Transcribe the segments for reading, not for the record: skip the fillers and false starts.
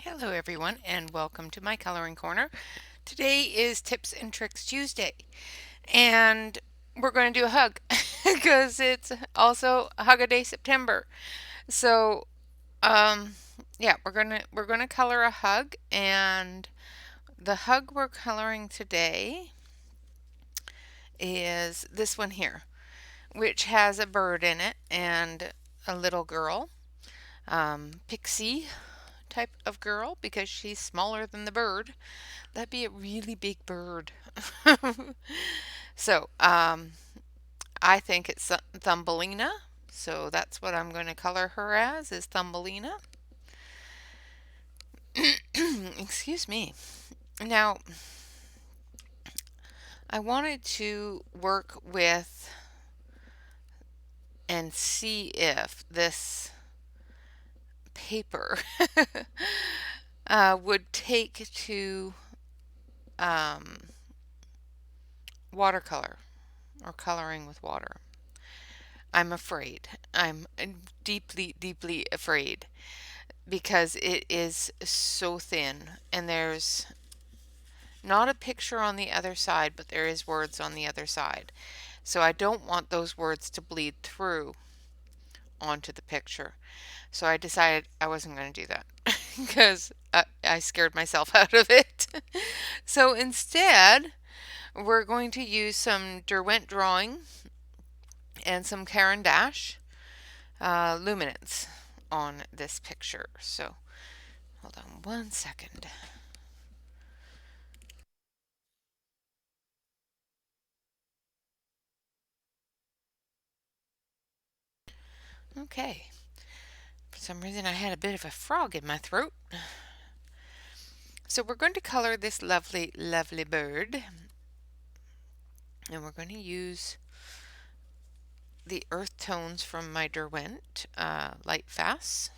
Hello everyone and welcome to my coloring corner. Today is Tips and Tricks Tuesday and we're going to do a hug because it's also HugADaySeptember. So yeah, we're going to color a hug, and the hug we're coloring today is this one here, which has a bird in it and a little girl, pixie type of girl because she's smaller than the bird. That'd be a really big bird. So, I think it's Thumbelina. So that's what I'm going to color her as, is Thumbelina. Excuse me. Now, I wanted to work with and see if this paper would take to um, watercolor or coloring with water. I'm afraid. I'm deeply, deeply afraid because it is so thin and there's not a picture on the other side, but there is words on the other side. So I don't want those words to bleed through onto the picture. So I decided I wasn't going to do that because I scared myself out of it. So instead, we're going to use some Derwent drawing and some Caran d'Ache luminance on this picture. So hold on one second. Okay. For some reason I had a bit of a frog in my throat. So we're going to color this lovely, lovely bird. And we're going to use the earth tones from my Derwent Light Fast.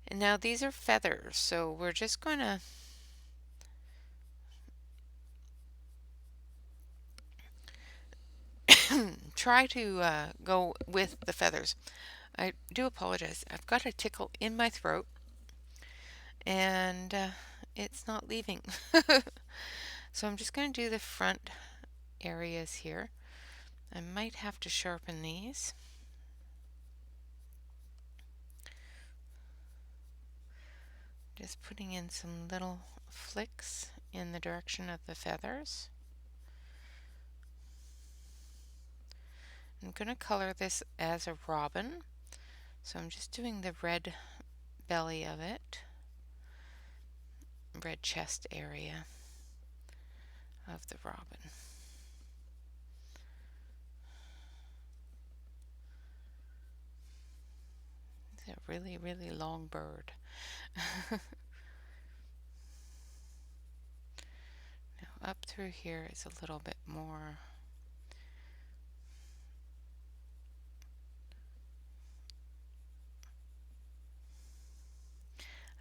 And now these are feathers, so we're just going to try to go with the feathers. I do apologize. I've got a tickle in my throat and it's not leaving. So I'm just going to do the front areas here. I might have to sharpen these. Just putting in some little flicks in the direction of the feathers. I'm going to color this as a robin, so I'm just doing the red belly of it, red chest area of the robin. It's a really, really long bird. Now up through here is a little bit more.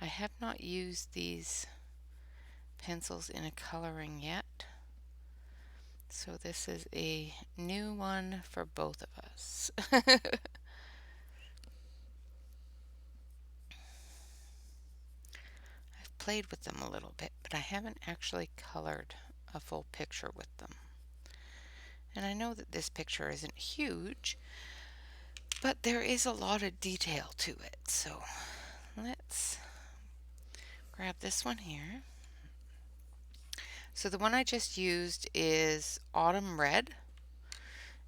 I have not used these pencils in a coloring yet, so this is a new one for both of us. I've played with them a little bit, but I haven't actually colored a full picture with them. And I know that this picture isn't huge, but there is a lot of detail to it. So let's grab this one here. So the one I just used is Autumn Red,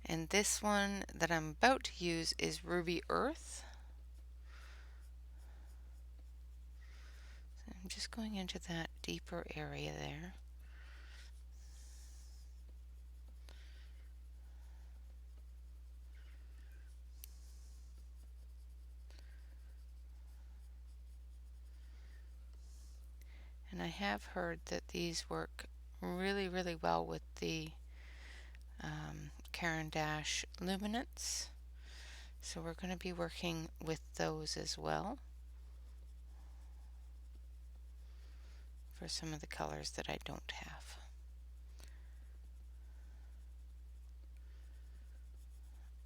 and this one that I'm about to use is Ruby Earth. So I'm just going into that deeper area there. And I have heard that these work really, really well with the Caran d'Ache luminance. So we're going to be working with those as well for some of the colors that I don't have.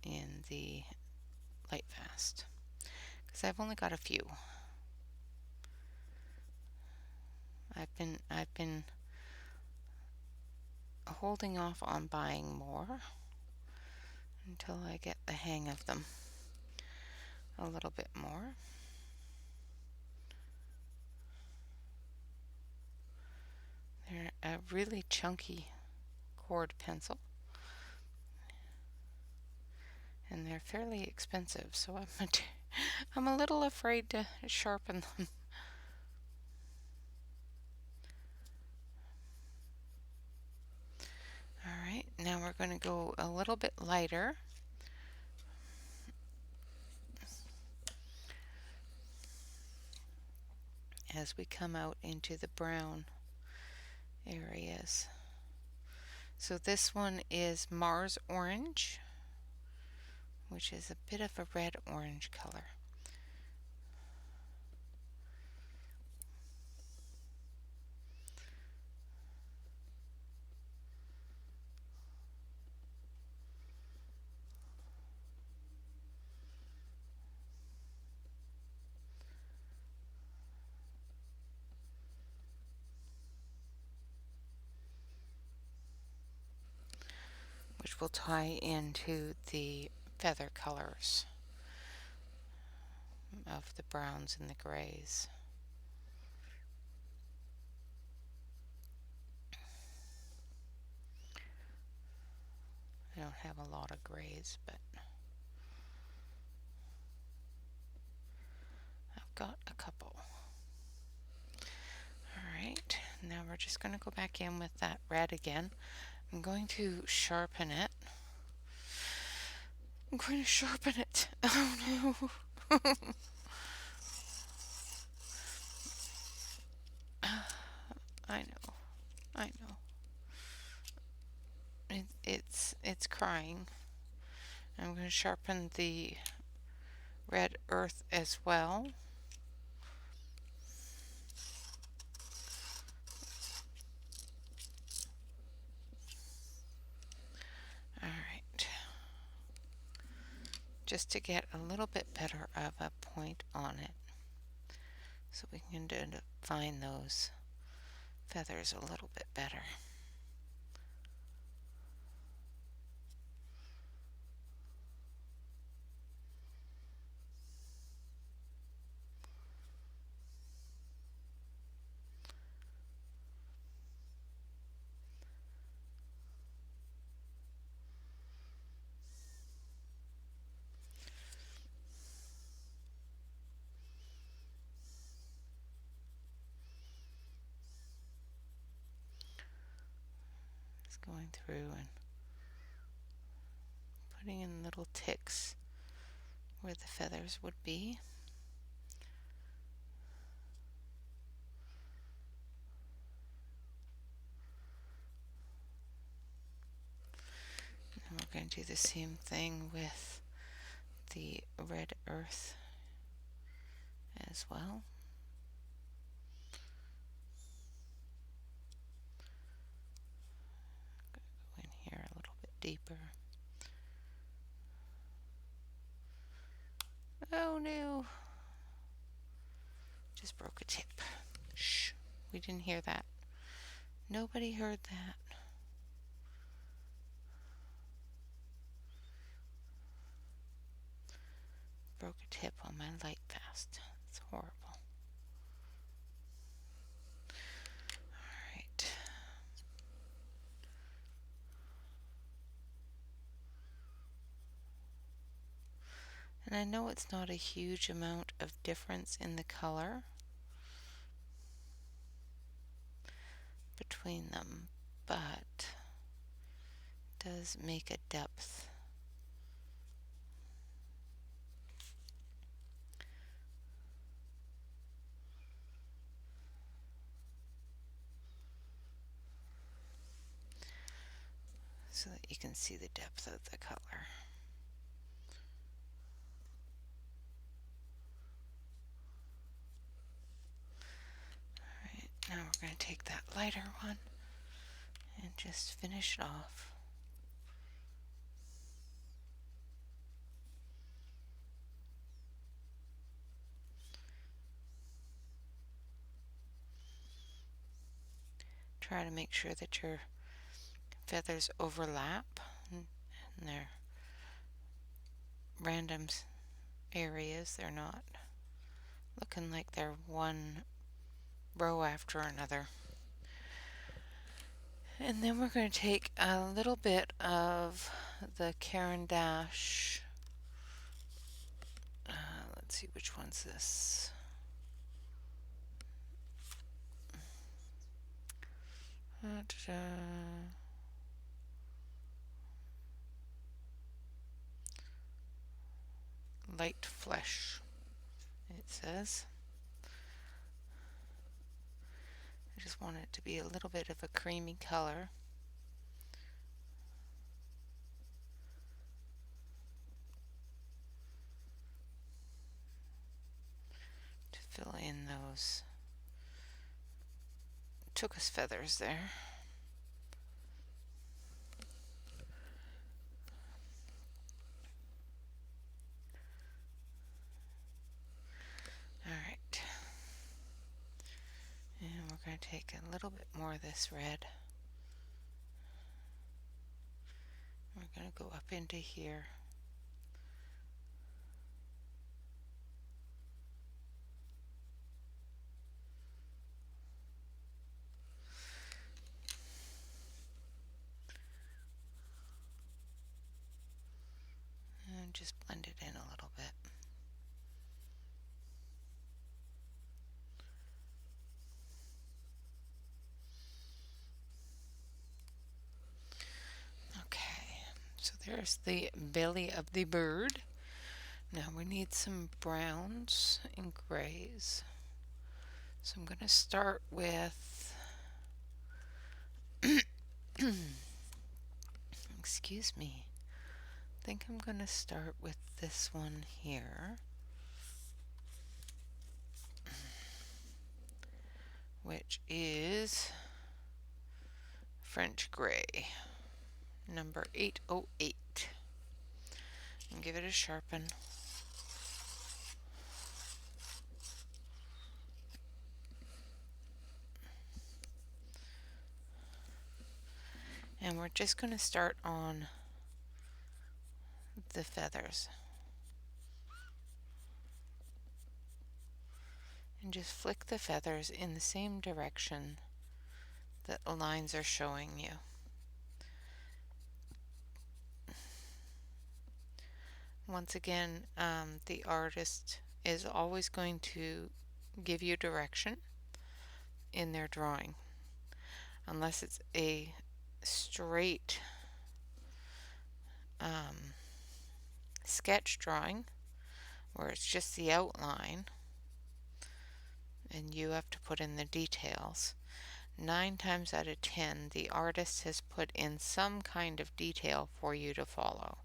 In the Light Fast, because I've only got a few. I've been holding off on buying more until I get the hang of them a little bit more. They're a really chunky cord pencil, and they're fairly expensive, so I'm a little afraid to sharpen them. Alright, now we're going to go a little bit lighter. As we come out into the brown areas. So this one is Mars Orange, which is a bit of a red-orange color. Which will tie into the feather colors of the browns and the grays. I don't have a lot of grays, but I've got a couple. Alright, now we're just going to go back in with that red again. I'm going to sharpen it. I'm going to sharpen it. Oh no. I know. I know. It's crying. I'm going to sharpen the red earth as well. Alright. Just to get a little bit better of a point on it, so we can define those feathers a little bit better. Just going through and putting in little ticks where the feathers would be. And we're going to do the same thing with the red earth as well. Go in here a little bit deeper. Oh no! Just broke a tip. Shh, we didn't hear that. Nobody heard that. Broke a tip on my light fast. It's horrible. Alright. And I know it's not a huge amount of difference in the color between them, but it does make a depth. So that you can see the depth of the color. Alright, now we're going to take that lighter one and just finish it off. Try to make sure that your feathers overlap and they're random areas. They're not looking like they're one row after another. And then we're going to take a little bit of the Caran d'Ache. Let's see, which one's this? Light flesh, it says. I just want it to be a little bit of a creamy color. To fill in those Tuchus feathers there. Alright. And we're going to take a little bit more of this red. We're going to go up into here. And just blend it in a little bit. Okay, so there's the belly of the bird. Now we need some browns and grays. So I'm going to start with, excuse me, I think I'm going to start with this one here, which is French Gray, number 808. And give it a sharpen. And we're just going to start on the feathers. And just flick the feathers in the same direction that the lines are showing you. Once again, the artist is always going to give you direction in their drawing, unless it's a straight sketch drawing where it's just the outline and you have to put in the details. 9 times out of 10, the artist has put in some kind of detail for you to follow.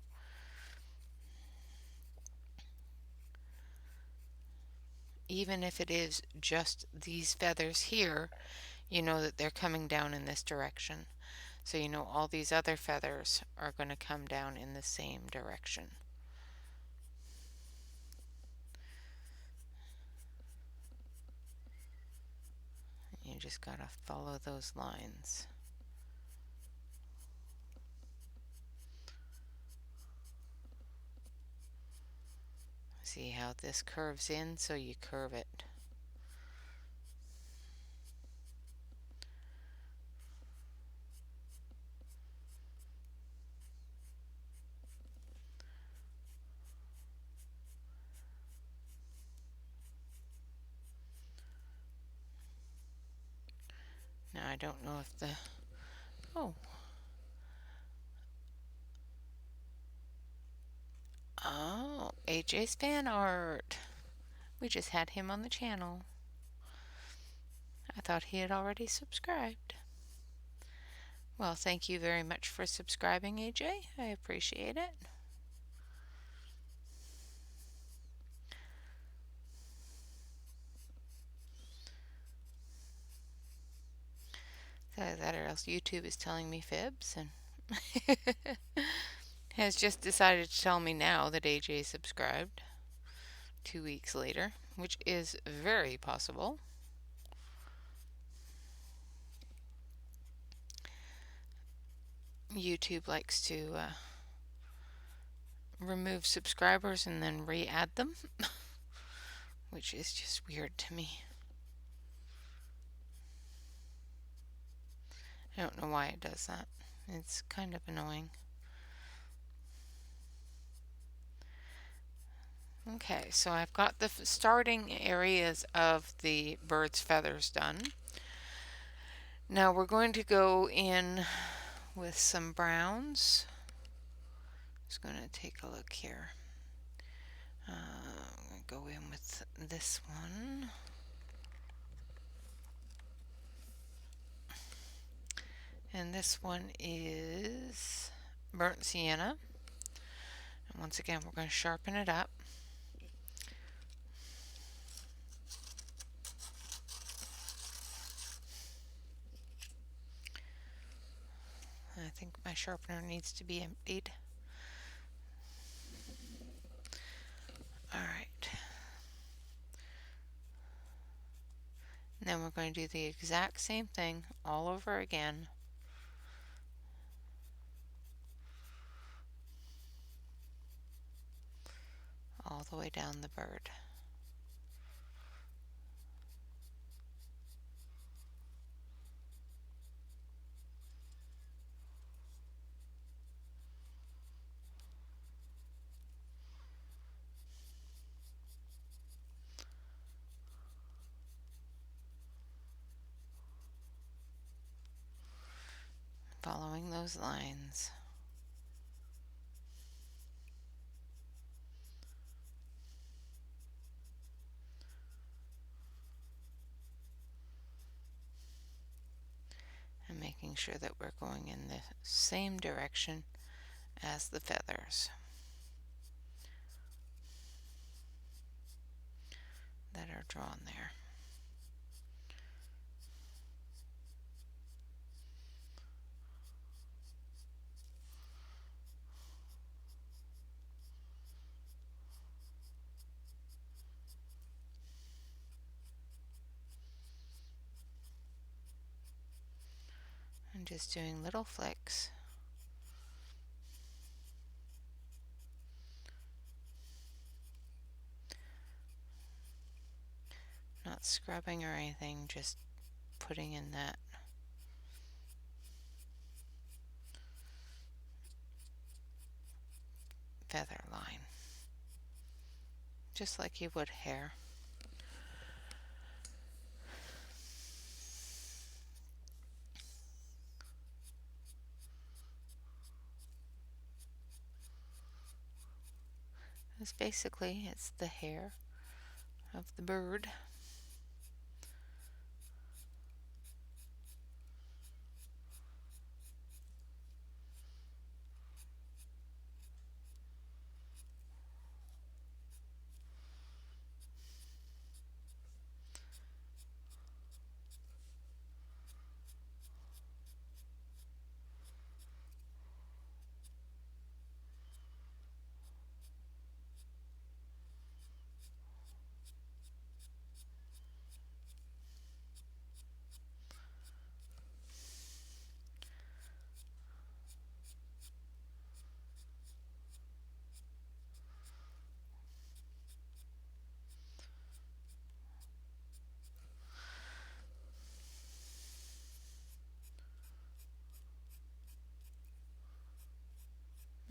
Even if it is just these feathers here, you know that they're coming down in this direction. So you know all these other feathers are going to come down in the same direction. You just got to follow those lines. See how this curves in, so you curve it. Now I don't know if the, oh, AJ's fan art. We just had him on the channel. I thought he had already subscribed. Well, thank you very much for subscribing, AJ. I appreciate it. That or else YouTube is telling me fibs and has just decided to tell me now that AJ subscribed 2 weeks later, which is very possible. YouTube likes to remove subscribers and then re-add them, which is just weird to me. I don't know why it does that. It's kind of annoying. Okay, so I've got the starting areas of the bird's feathers done. Now we're going to go in with some browns. Just going to take a look here. I'm going to go in with this one. And this one is burnt sienna. And once again, we're going to sharpen it up. I think my sharpener needs to be emptied. Alright. And then we're going to do the exact same thing all over again. All the way down the bird. Following those lines. And making sure that we're going in the same direction as the feathers that are drawn there. I'm just doing little flicks. Not scrubbing or anything, just putting in that feather line. Just like you would hair. It's basically, it's the hair of the bird.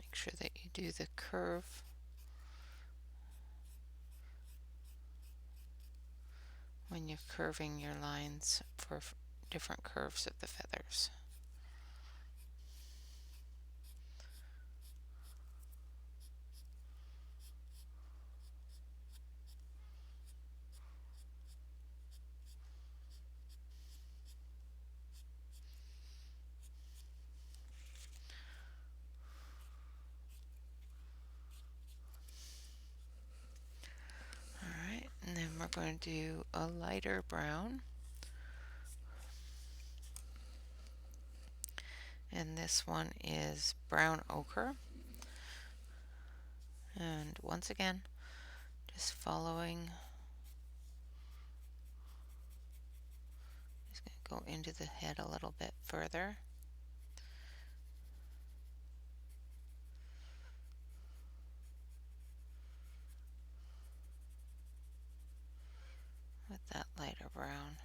Make sure that you do the curve when you're curving your lines for different curves of the feathers. Alright, and then we're going to do a lighter brown. And this one is brown ochre. And once again, just following. Just going to go into the head a little bit further. that lighter brown.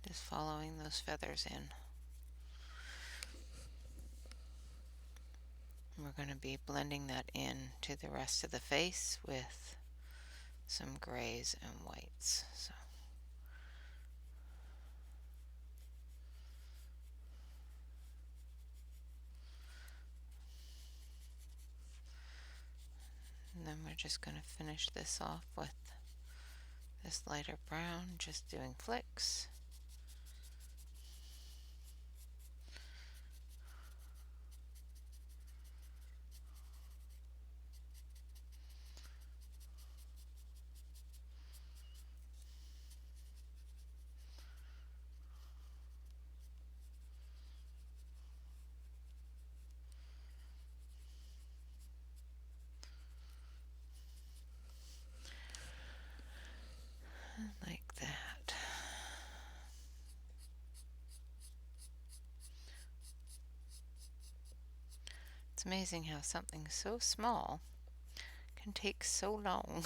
Just following those feathers in. We're going to be blending that in to the rest of the face with some grays and whites. So and then we're just going to finish this off with this lighter brown, just doing flicks. Like that. It's amazing how something so small can take so long.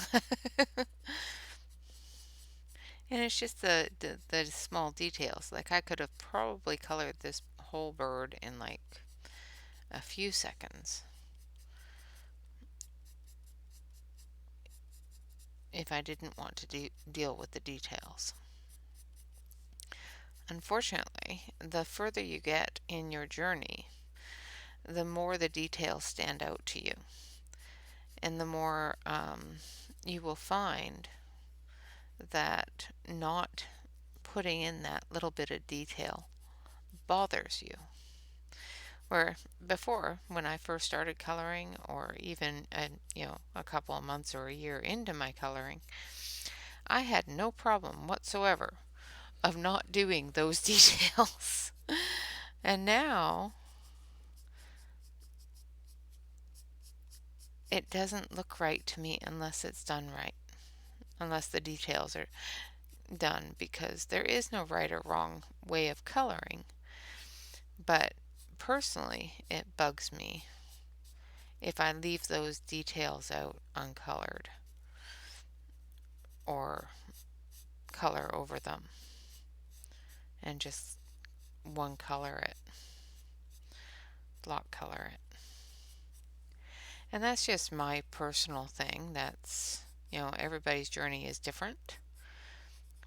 And it's just the small details. Like I could have probably colored this whole bird in like a few seconds if I didn't want to deal with the details. Unfortunately, the further you get in your journey, the more the details stand out to you, and the more you will find that not putting in that little bit of detail bothers you. Where before, when I first started coloring, or even a couple of months or a year into my coloring, I had no problem whatsoever of not doing those details. And now it doesn't look right to me unless it's done right, unless the details are done, because there is no right or wrong way of coloring. But personally, it bugs me if I leave those details out uncolored or color over them and just one color it, block color it. And that's just my personal thing. That's, everybody's journey is different.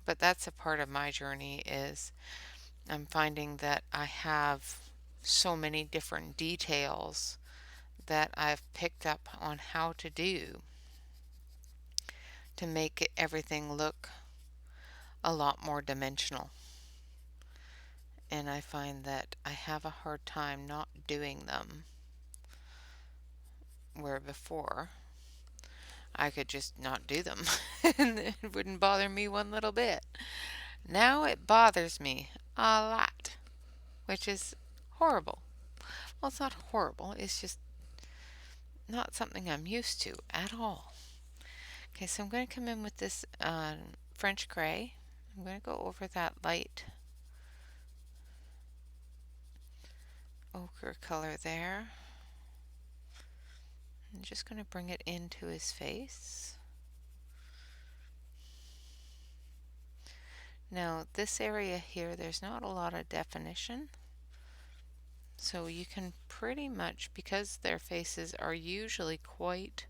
But that's a part of my journey is I'm finding that I have so many different details that I've picked up on how to do to make everything look a lot more dimensional. And I find that I have a hard time not doing them, where before I could just not do them and it wouldn't bother me one little bit. Now it bothers me a lot, which is horrible. Well, it's not horrible, it's just not something I'm used to at all. Okay, so I'm going to come in with this French gray. I'm going to go over that light ochre color there. I'm just going to bring it into his face. Now this area here, there's not a lot of definition. So you can pretty much, because their faces are usually quite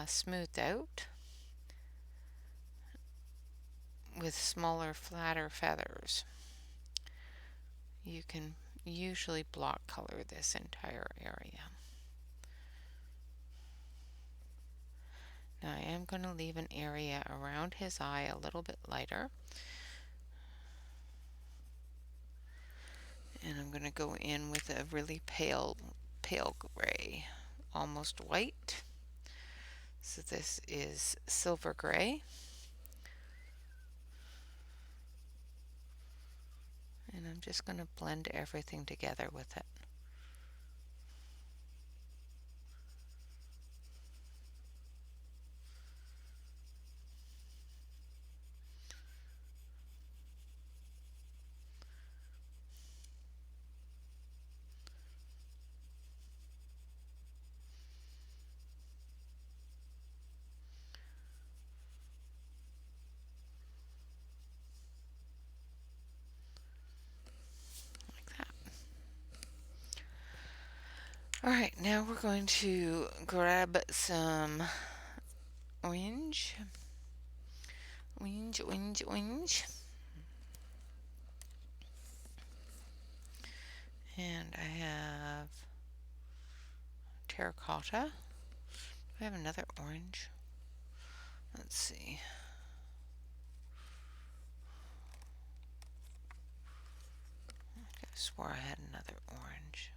smoothed out with smaller, flatter feathers, you can usually block color this entire area. Now I am going to leave an area around his eye a little bit lighter. And I'm going to go in with a really pale gray, almost white. So this is silver gray. And I'm just going to blend everything together with it. Alright, now we're going to grab some orange. Orange, orange, orange. And I have terracotta. Do I have another orange? Let's see. I swore I had another orange.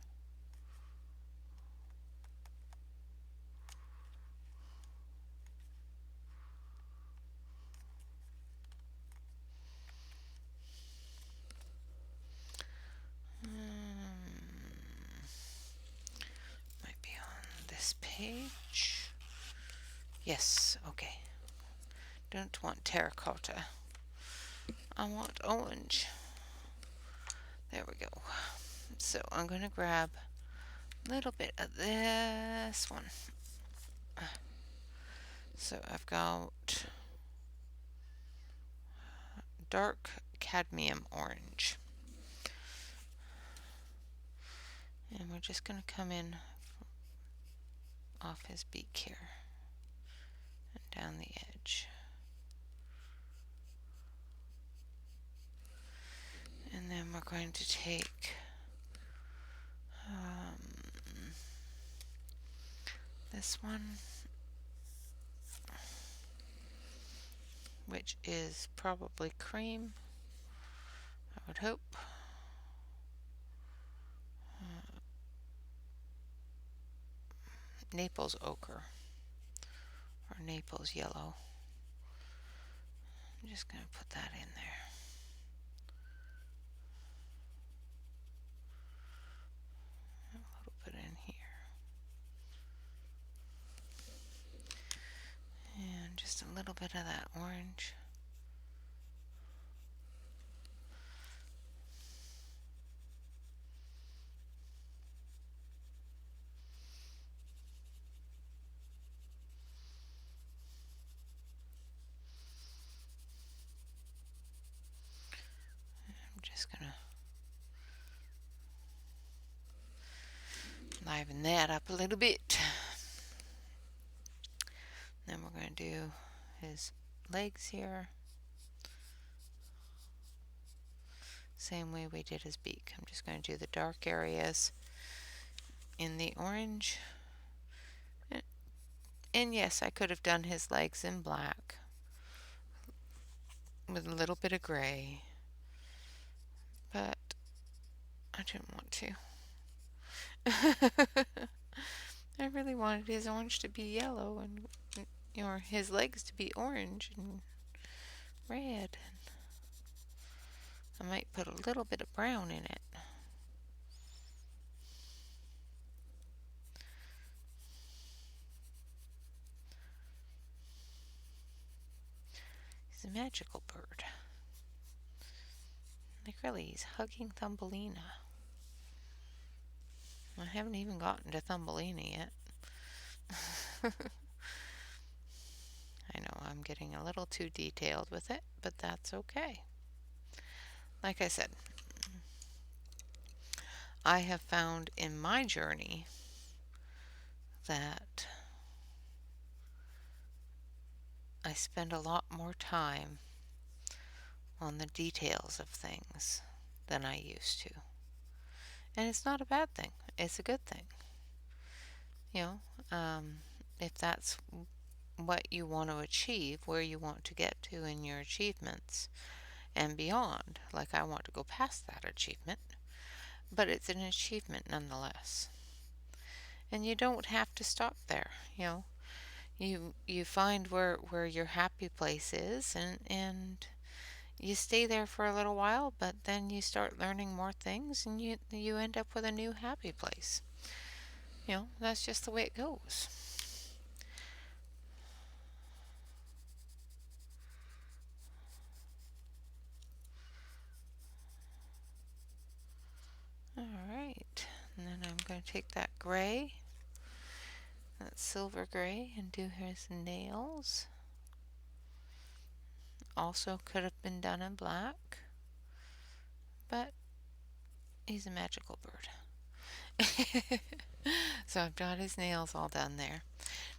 Might be on this page. Yes, okay. Don't want terracotta. I want orange. There we go. So I'm going to grab a little bit of this one. So I've got dark cadmium orange. And we're just going to come in off his beak here and down the edge. And then we're going to take this one, which is probably cream, I would hope. Naples ochre or Naples yellow. I'm just going to put that in there. A little bit in here. And just a little bit of that orange. I'm just going to liven that up a little bit. Then we're going to do his legs here. Same way we did his beak. I'm just going to do the dark areas in the orange. And yes, I could have done his legs in black with a little bit of gray, but I didn't want to. I really wanted his orange to be yellow and or his legs to be orange and red. I might put a little bit of brown in it. He's a magical bird. Like really, he's hugging Thumbelina. I haven't even gotten to Thumbelina yet. I know I'm getting a little too detailed with it, but that's okay. Like I said, I have found in my journey that I spend a lot more time on the details of things than I used to. And it's not a bad thing. It's a good thing. You know, if that's what you want to achieve, where you want to get to in your achievements and beyond. Like I want to go past that achievement, but it's an achievement nonetheless. And you don't have to stop there, you know. You find where your happy place is and you stay there for a little while, but then you start learning more things and you end up with a new happy place. You know, that's just the way it goes. Alright, and then I'm going to take that gray, that silver gray, and do his nails. Also could have been done in black, but he's a magical bird. So I've got his nails all done there.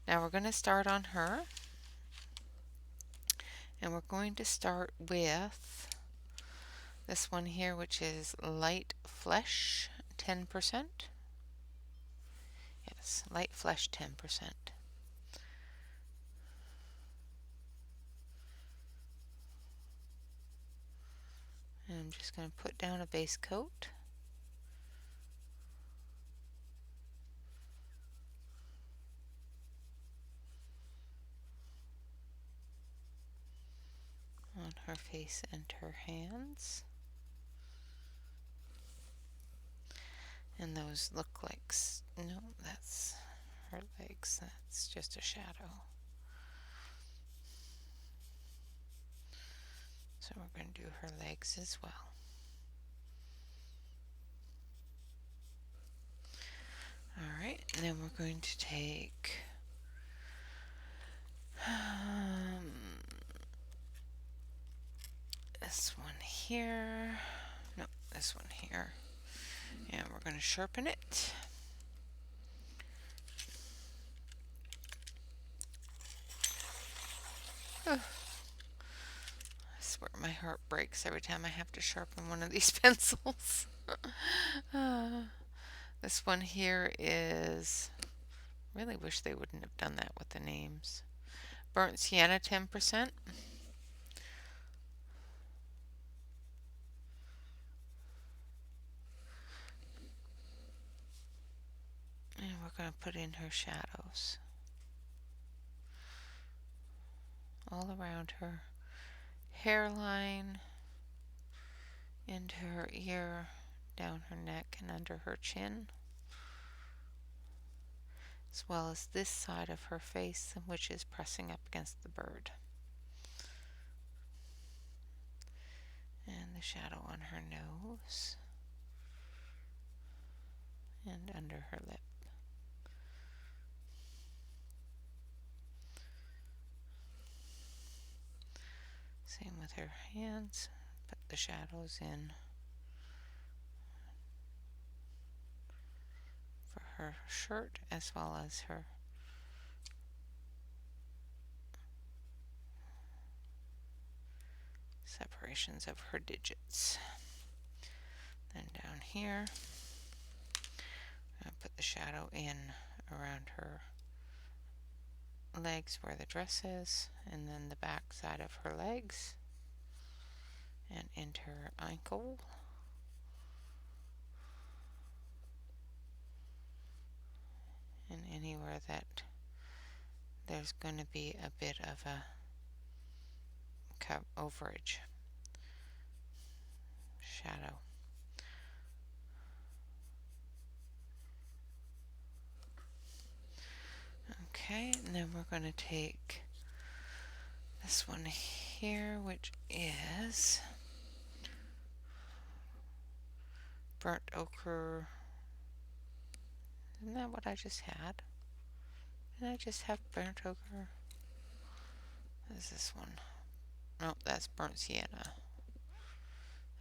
Now we're going to start on her, and we're going to start with this one here, which is light flesh 10%. Yes, light flesh 10%. And I'm just going to put down a base coat. On her face and her hands. And those look like, no, that's her legs. That's just a shadow. So we're going to do her legs as well. Alright, and then we're going to take this one here. No, this one here. And we're going to sharpen it. I swear my heart breaks every time I have to sharpen one of these pencils. This one here is, really wish they wouldn't have done that with the names. Burnt sienna 10%. And we're going to put in her shadows all around her hairline, into her ear, down her neck, and under her chin, as well as this side of her face, which is pressing up against the bird. And the shadow on her nose and under her lip. Same with her hands. Put the shadows in for her shirt as well as her separations of her digits. Then down here, I'm going to put the shadow in around her legs where the dress is, and then the back side of her legs, and into her ankle. And anywhere that there's going to be a bit of a overage shadow. Okay, and then we're going to take this one here, which is burnt ochre. Isn't that what I just had? Did I just have burnt ochre? What is this one? No, that's burnt sienna.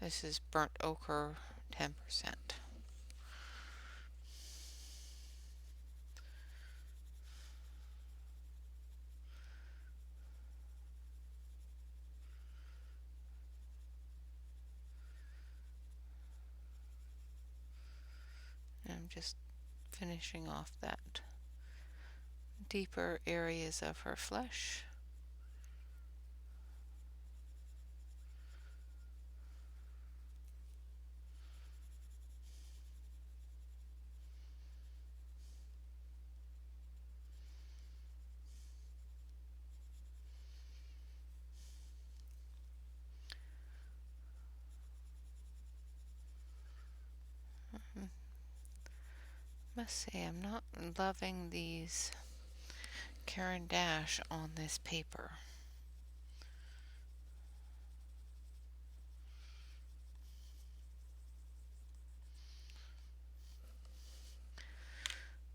This is burnt ochre 10%. I'm just finishing off that deeper areas of her flesh. Must say I'm not loving these Caran d'Ache on this paper.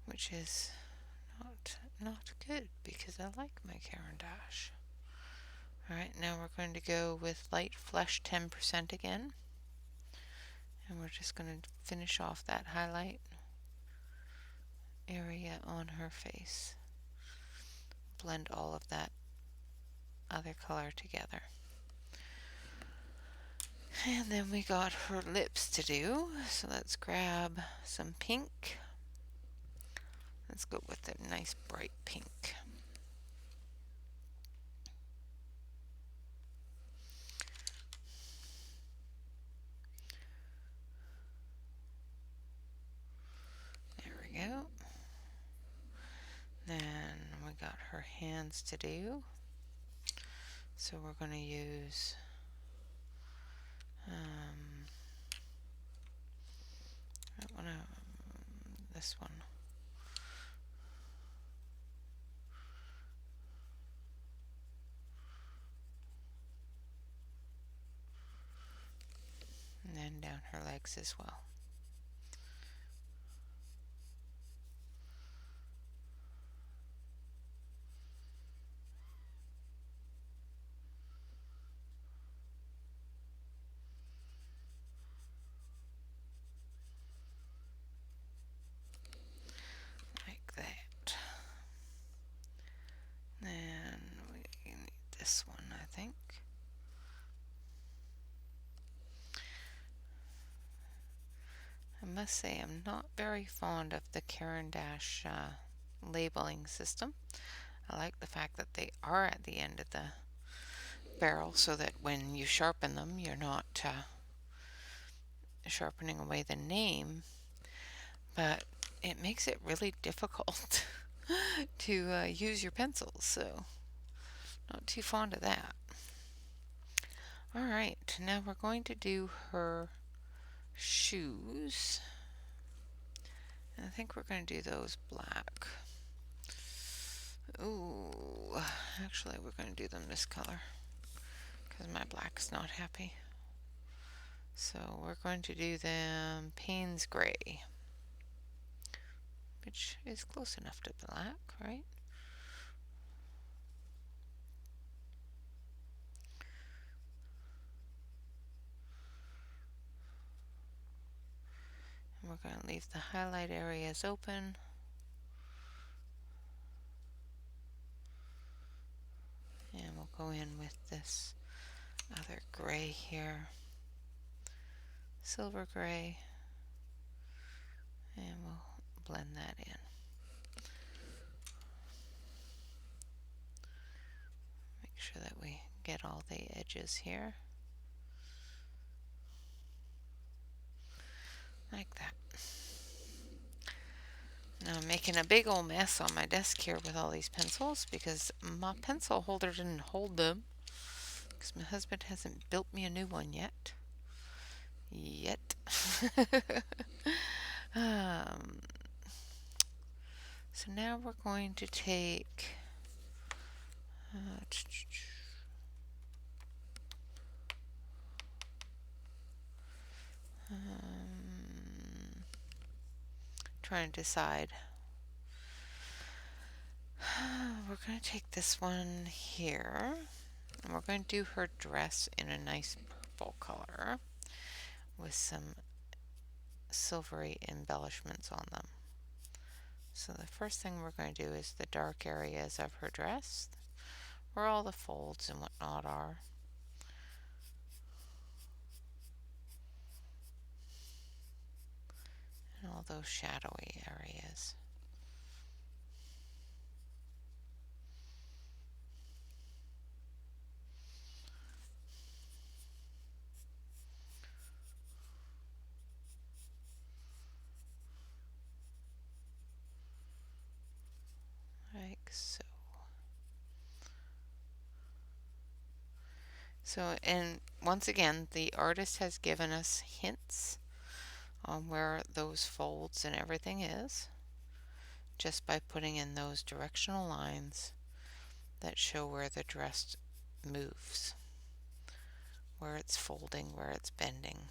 Which is not good because I like my Caran d'Ache. Alright, now we're going to go with light flesh 10% again. And we're just going to finish off that highlight area on her face. Blend all of that other color together. And then we got her lips to do, so let's grab some pink. Let's go with a nice bright pink. There we go. Then we got her hands to do. So we're going to use this one. And then down her legs as well. Like that. Then we need this one, I think. I must say I'm not very fond of the Caran d'Ache labeling system. I like the fact that they are at the end of the barrel so that when you sharpen them, you're not sharpening away the name, but it makes it really difficult to use your pencils, so not too fond of that. Alright, now we're going to do her shoes. And I think we're going to do those black. Ooh, actually we're going to do them this color because my black's not happy. So we're going to do them Payne's Gray, which is close enough to black, right? And we're going to leave the highlight areas open. And we'll go in with this other gray here, silver gray, and we'll blend that in. Make sure that we get all the edges here. Like that. Now I'm making a big old mess on my desk here with all these pencils because my pencil holder didn't hold them because my husband hasn't built me a new one yet. So now we're going to take trying to decide. We're going to take this one here and we're going to do her dress in a nice purple color with some silvery embellishments on them. So the first thing we're going to do is the dark areas of her dress, where all the folds and whatnot are. And all those shadowy areas. Like so. So, and once again, the artist has given us hints on where those folds and everything is, just by putting in those directional lines that show where the dress moves, where it's folding, where it's bending.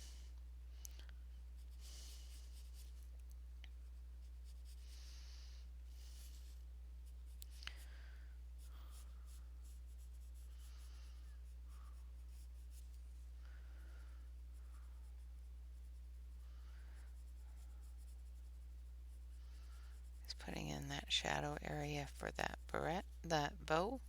Just putting in that shadow area for that barrette, that bow.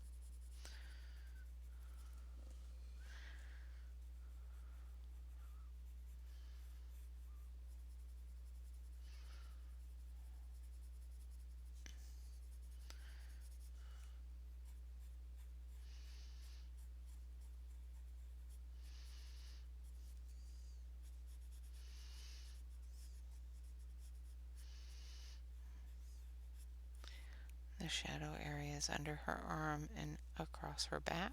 The shadow areas under her arm and across her back.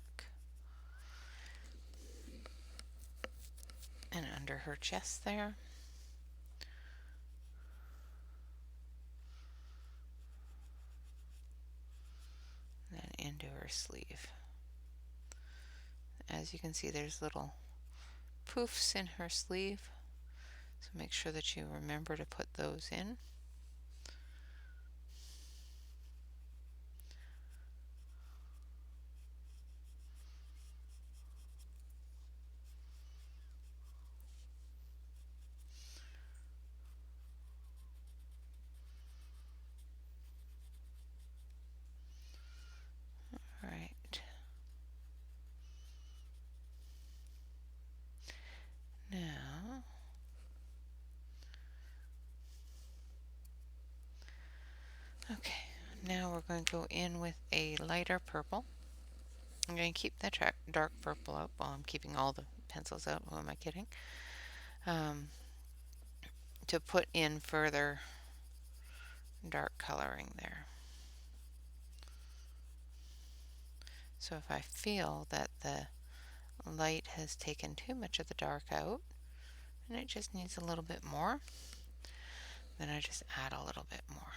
And under her chest there. And then into her sleeve. As you can see, there's little poofs in her sleeve. So make sure that you remember to put those in. Right. Now, okay, now we're going to go in with a lighter purple. I'm going to keep the dark purple out while I'm keeping all the pencils out. Who am I kidding? To put in further dark coloring there. So if I feel that the light has taken too much of the dark out and it just needs a little bit more, then I just add a little bit more.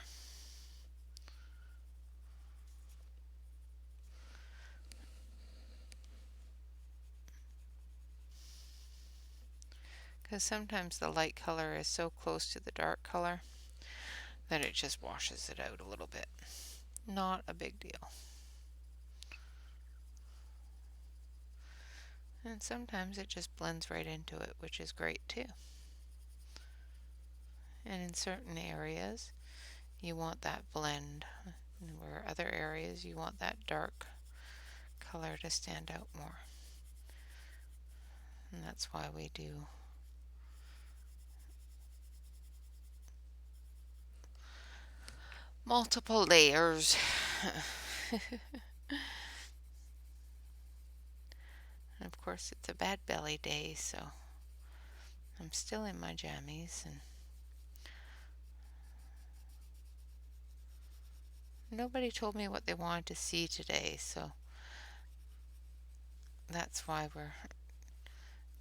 Because sometimes the light color is so close to the dark color that it just washes it out a little bit. Not a big deal. And sometimes it just blends right into it, which is great too. And in certain areas, you want that blend, where other areas you want that dark color to stand out more. And that's why we do multiple layers. And of course, it's a bad belly day, so I'm still in my jammies, and nobody told me what they wanted to see today, so that's why we're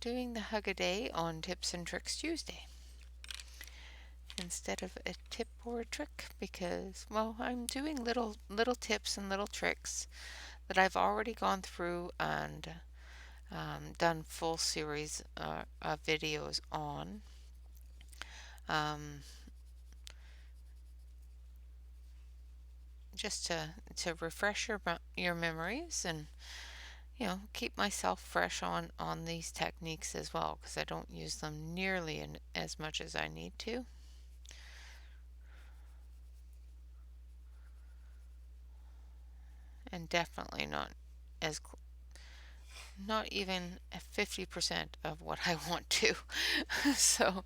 doing the Hug a Day on Tips and Tricks Tuesday instead of a tip or a trick, because, well, I'm doing little tips and little tricks that I've already gone through and done full series of videos on. Just to refresh your memories, and keep myself fresh on these techniques as well, because I don't use them nearly as much as I need to. And definitely as not even 50% of what I want to. So,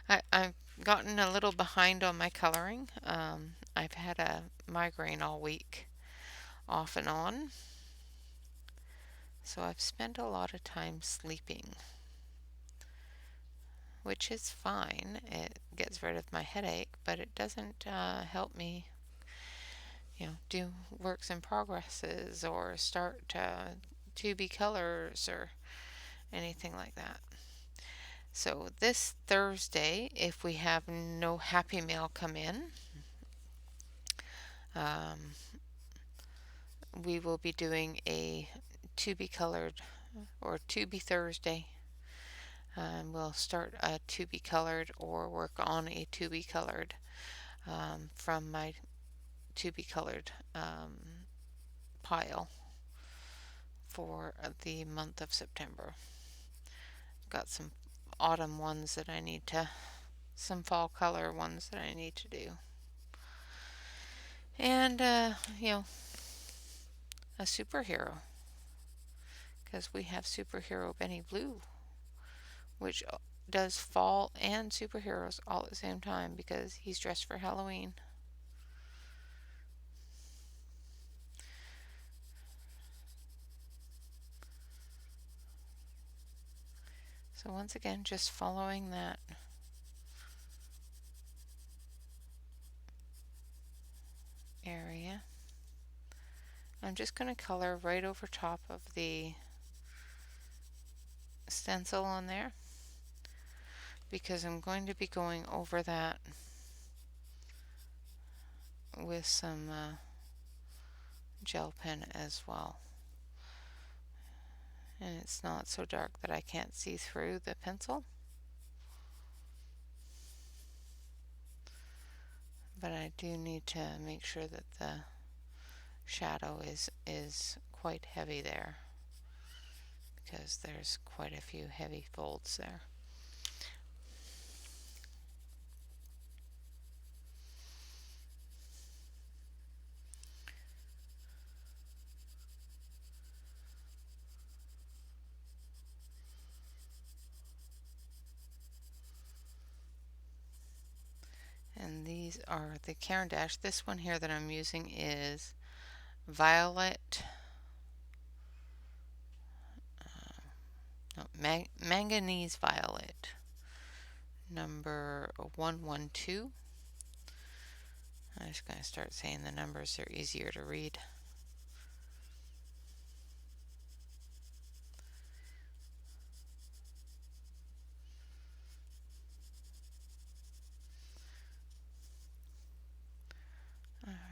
I've gotten a little behind on my coloring. I've had a migraine all week, off and on. So I've spent a lot of time sleeping, which is fine. It gets rid of my headache, but it doesn't help me, do works in progresses or start 2B colors or anything like that. So this Thursday, if we have no Happy Mail come in, we will be doing a 2B colored or 2B Thursday. We'll start a 2B colored or work on a 2B colored from my 2B colored pile for the month of September. Got some autumn ones that I need to, some fall color ones that I need to do. And, you know, a superhero, because we have superhero Benny Blue, which does fall and superheroes all at the same time because he's dressed for Halloween. So once again, just following that area. I'm just going to color right over top of the stencil on there because I'm going to be going over that with some gel pen as well. And it's not so dark that I can't see through the pencil. But I do need to make sure that the shadow is quite heavy there because there's quite a few heavy folds there. And these are the Caran d'Ache. This one here that I'm using is violet, no, manganese violet, number 112. I'm just going to start saying the numbers, they're easier to read.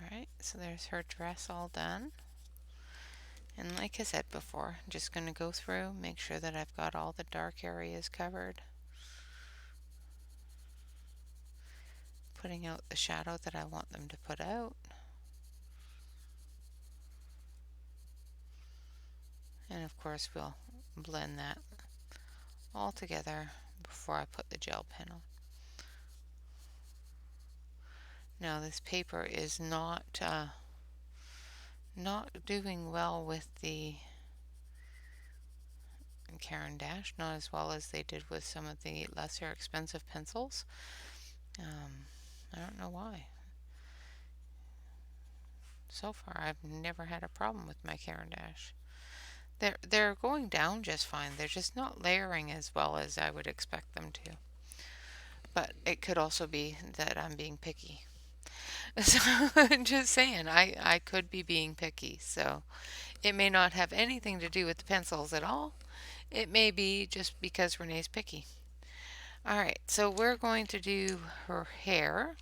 Alright, so there's her dress all done. And like I said before, I'm just going to go through, make sure that I've got all the dark areas covered. Putting out the shadow that I want them to put out. And of course we'll blend that all together before I put the gel pen on. Now this paper is not doing well with the Caran d'Ache, not as well as they did with some of the lesser expensive pencils. I don't know why. So far I've never had a problem with my Caran d'Ache. They're going down just fine. They're just not layering as well as I would expect them to. But it could also be that I'm being picky. So just saying, I could be being picky. So it may not have anything to do with the pencils at all. It may be just because Renee's picky. Alright, so we're going to do her hair.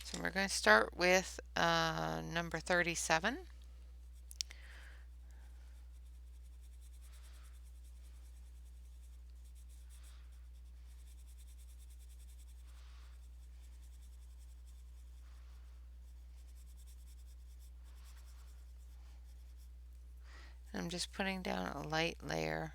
So we're going to start with number 37. I'm just putting down a light layer.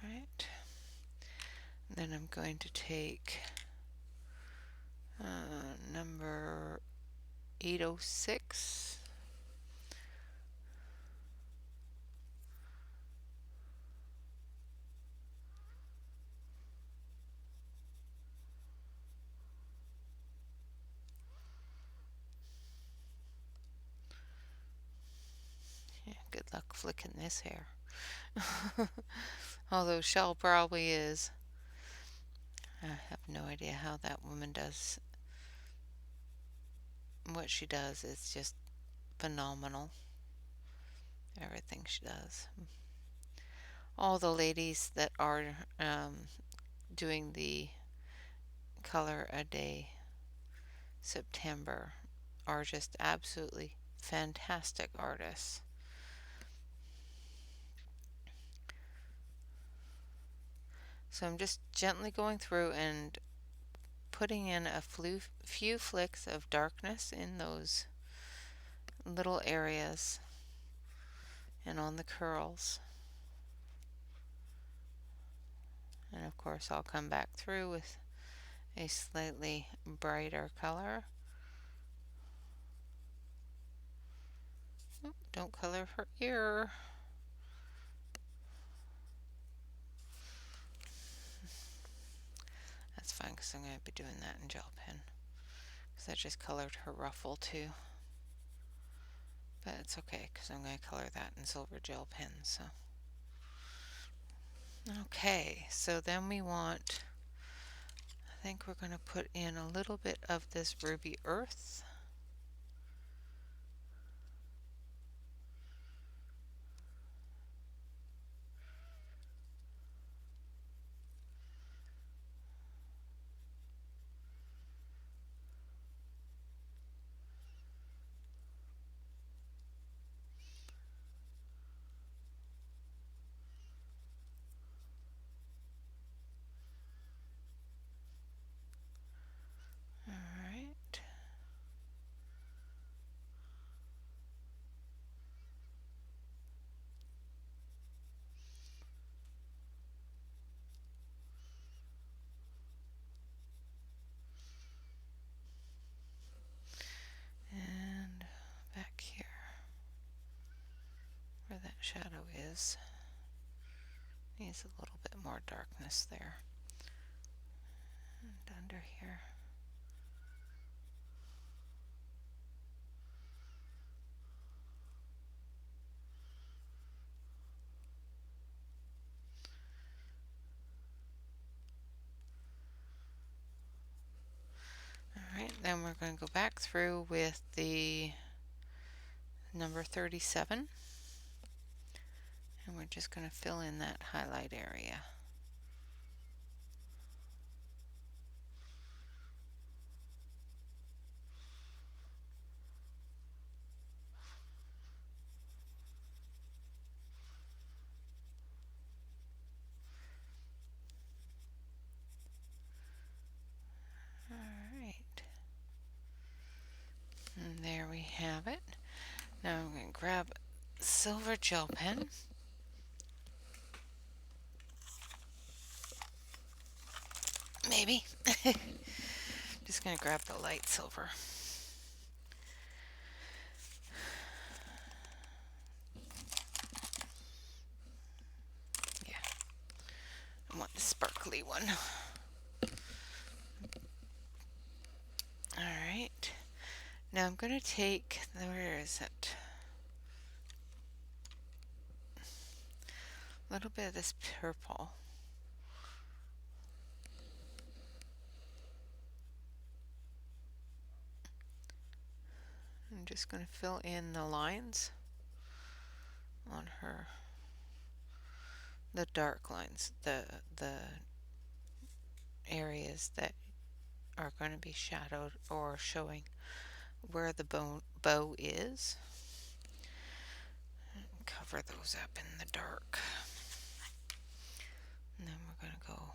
Alright. Then I'm going to take number 806. Yeah, good luck flicking this hair. Although Shell probably is. I have no idea how that woman does what she does. It's just phenomenal. Everything she does. All the ladies that are doing the Color a Day September are just absolutely fantastic artists. So I'm just gently going through and putting in a few flicks of darkness in those little areas and on the curls. And of course I'll come back through with a slightly brighter color. Oh, don't color her ear. That's fine because I'm going to be doing that in gel pen. Because I just colored her ruffle too. But it's okay because I'm going to color that in silver gel pen. So okay, so then we want, I think we're going to put in a little bit of this ruby earth. Alright. And back here, where that shadow is, needs a little bit more darkness there. And under here. Alright, then we're going to go back through with the number 37. And we're just going to fill in that highlight area. Alright. And there we have it. Now I'm going to grab silver gel pen. Maybe. Just going to grab the light silver. Yeah. I want the sparkly one. Alright. Now I'm going to take, where is it? A little bit of this purple. I'm just going to fill in the lines on her, the dark lines, the areas that are going to be shadowed or showing where the bow is. And cover those up in the dark. And then we're going to go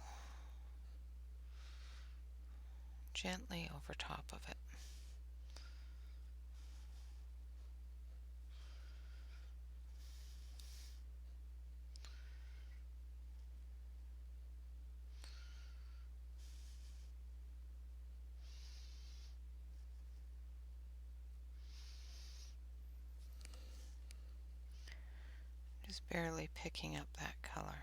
gently over top of it. Just barely picking up that color.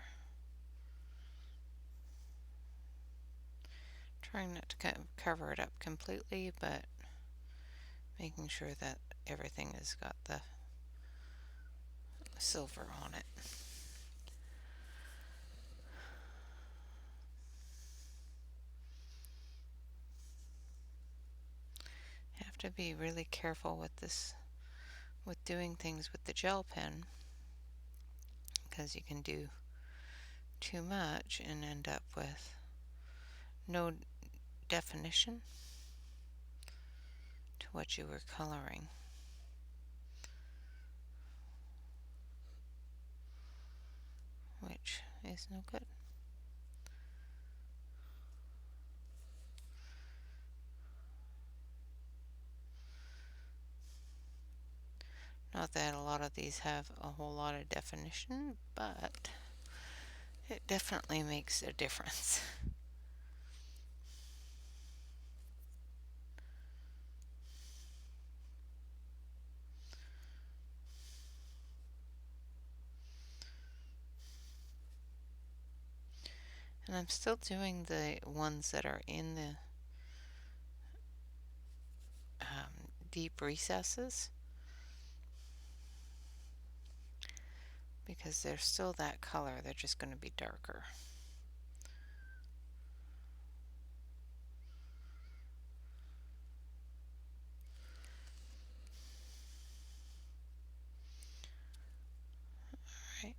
Trying not to cover it up completely, but making sure that everything has got the silver on it. Have to be really careful with this, with doing things with the gel pen, because you can do too much and end up with no definition to what you were coloring. Which is no good. Not that a lot of these have a whole lot of definition, but it definitely makes a difference. And I'm still doing the ones that are in the deep recesses because they're still that color. They're just going to be darker. Right.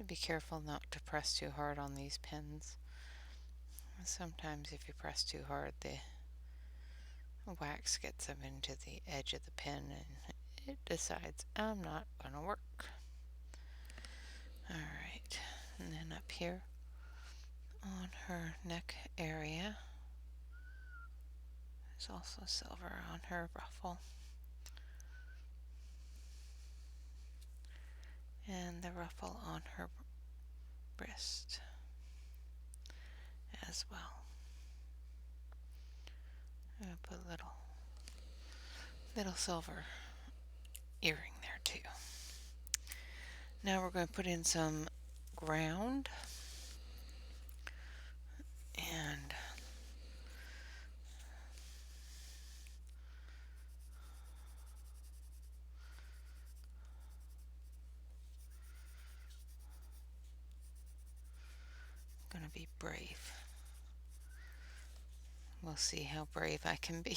Be careful not to press too hard on these pens. Sometimes if you press too hard, the wax gets up into the edge of the pen and it decides I'm not going to work. Alright, and then up here on her neck area, there's also silver on her ruffle. And the ruffle on her wrist as well. I'm going to put a little silver earring there too. Now we're going to put in some ground and I'm going to be brave. We'll see how brave I can be.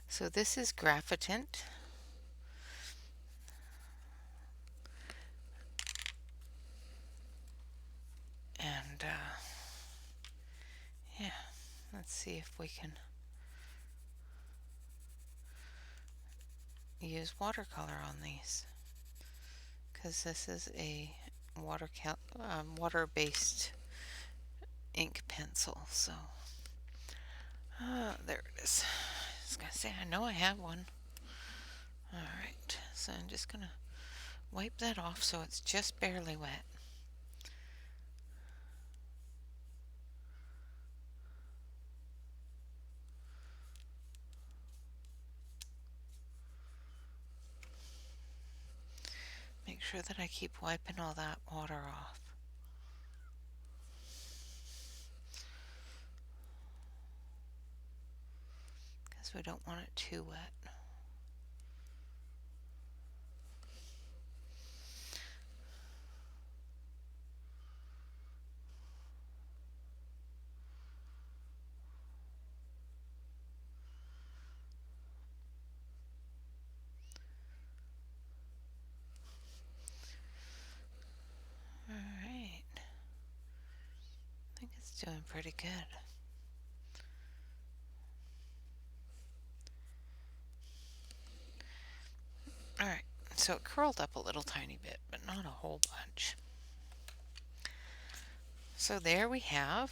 So this is graphitant. And yeah, let's see if we can use watercolor on these, because this is a water-based ink pencil. So there it is. I was gonna say, I know I have one. Alright, so I'm just gonna wipe that off so it's just barely wet. Make sure that I keep wiping all that water off. Because we don't want it too wet. Alright. I think it's doing pretty good. Alright, so it curled up a little tiny bit, but not a whole bunch. So there we have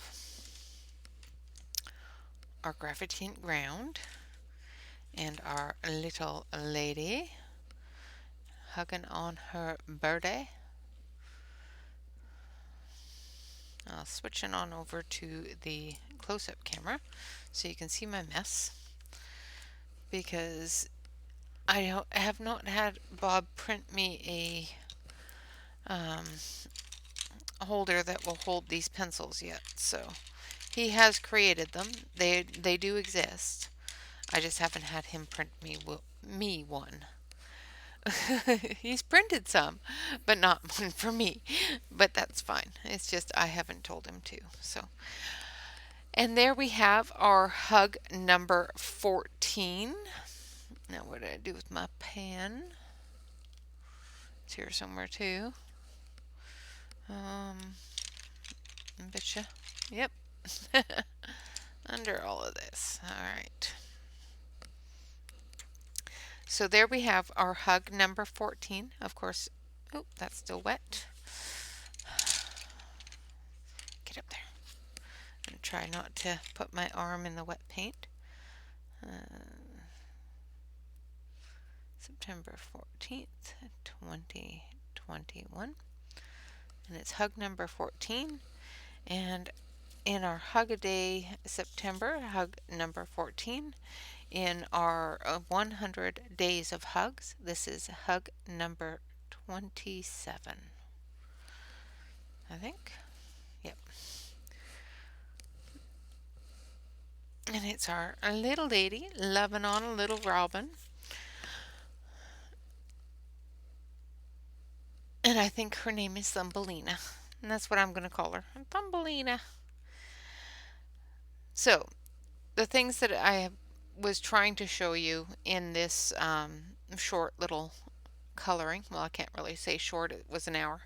our graphitine ground and our little lady hugging on her birdie. I'll switch it on over to the close-up camera so you can see my mess, because I have not had Bob print me a holder that will hold these pencils yet. So he has created them. They do exist. I just haven't had him print me one. He's printed some, but not one for me. But that's fine. It's just I haven't told him to. So, and there we have our hug number 14. Now what did I do with my pen? It's here somewhere too. Betcha. Yep. Under all of this. All right. So there we have our hug number 14. Of course, oh, that's still wet. Get up there. And try not to put my arm in the wet paint. September 14th, 2021. And it's hug number 14. And in our Hug a Day September, hug number 14, in our 100 days of hugs, this is hug number 27, I think. Yep. And it's our little lady loving on a little robin. And I think her name is Thumbelina. And that's what I'm going to call her, Thumbelina. So, the things that I was trying to show you in this short little coloring, well, I can't really say short, it was an hour,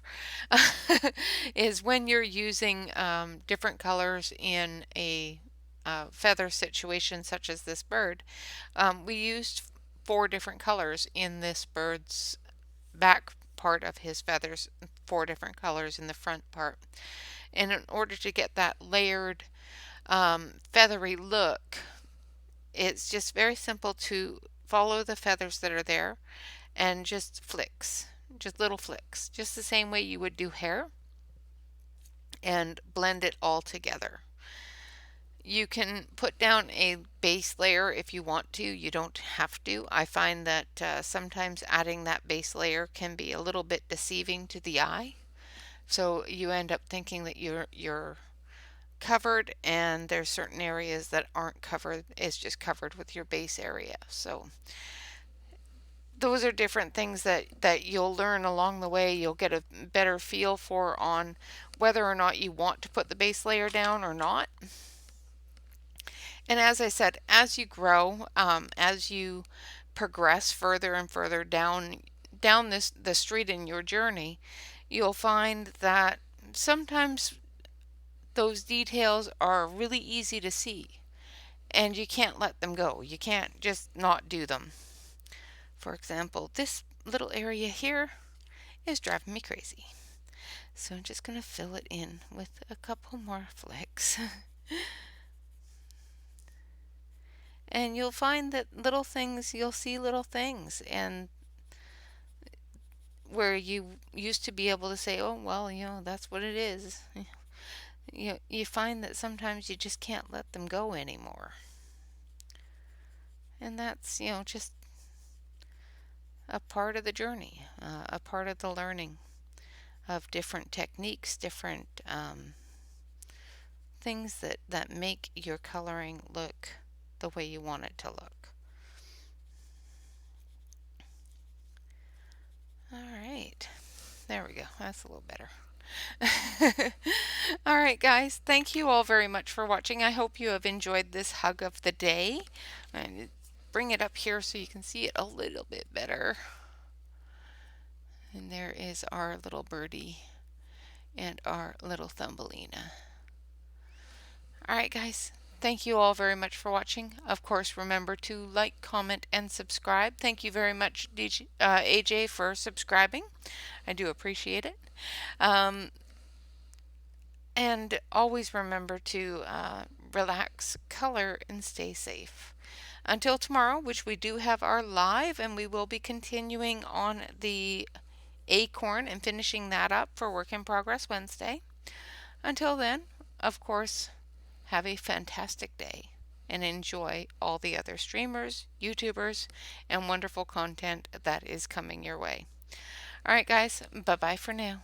is when you're using different colors in a feather situation such as this bird. We used 4 different colors in this bird's back part of his feathers, 4 different colors in the front part. And in order to get that layered feathery look, it's just very simple to follow the feathers that are there and just flicks, just little flicks, just the same way you would do hair, and blend it all together. You can put down a base layer if you want to. You don't have to. I find that sometimes adding that base layer can be a little bit deceiving to the eye. So you end up thinking that you're covered, and there's certain areas that aren't covered. It's just covered with your base area. So those are different things that you'll learn along the way. You'll get a better feel for on whether or not you want to put the base layer down or not. And as I said, as you grow, as you progress further and further down the street in your journey, you'll find that sometimes those details are really easy to see, and you can't let them go. You can't just not do them. For example, this little area here is driving me crazy. So I'm just going to fill it in with a couple more flicks. And you'll find that little things, you'll see little things, and where you used to be able to say, oh, well, that's what it is. You find that sometimes you just can't let them go anymore. And that's, just a part of the journey, a part of the learning of different techniques, different things that make your coloring look the way you want it to look. All right, there we go. That's a little better. All right, guys, thank you all very much for watching. I hope you have enjoyed this hug of the day. And bring it up here so you can see it a little bit better. And there is our little birdie and our little Thumbelina. All right, guys. Thank you all very much for watching. Of course, remember to like, comment, and subscribe. Thank you very much, AJ, for subscribing. I do appreciate it. And always remember to relax, color, and stay safe. Until tomorrow, which we do have our live, and we will be continuing on the acorn and finishing that up for Work in Progress Wednesday. Until then, of course, have a fantastic day and enjoy all the other streamers, YouTubers, and wonderful content that is coming your way. All right, guys, bye-bye for now.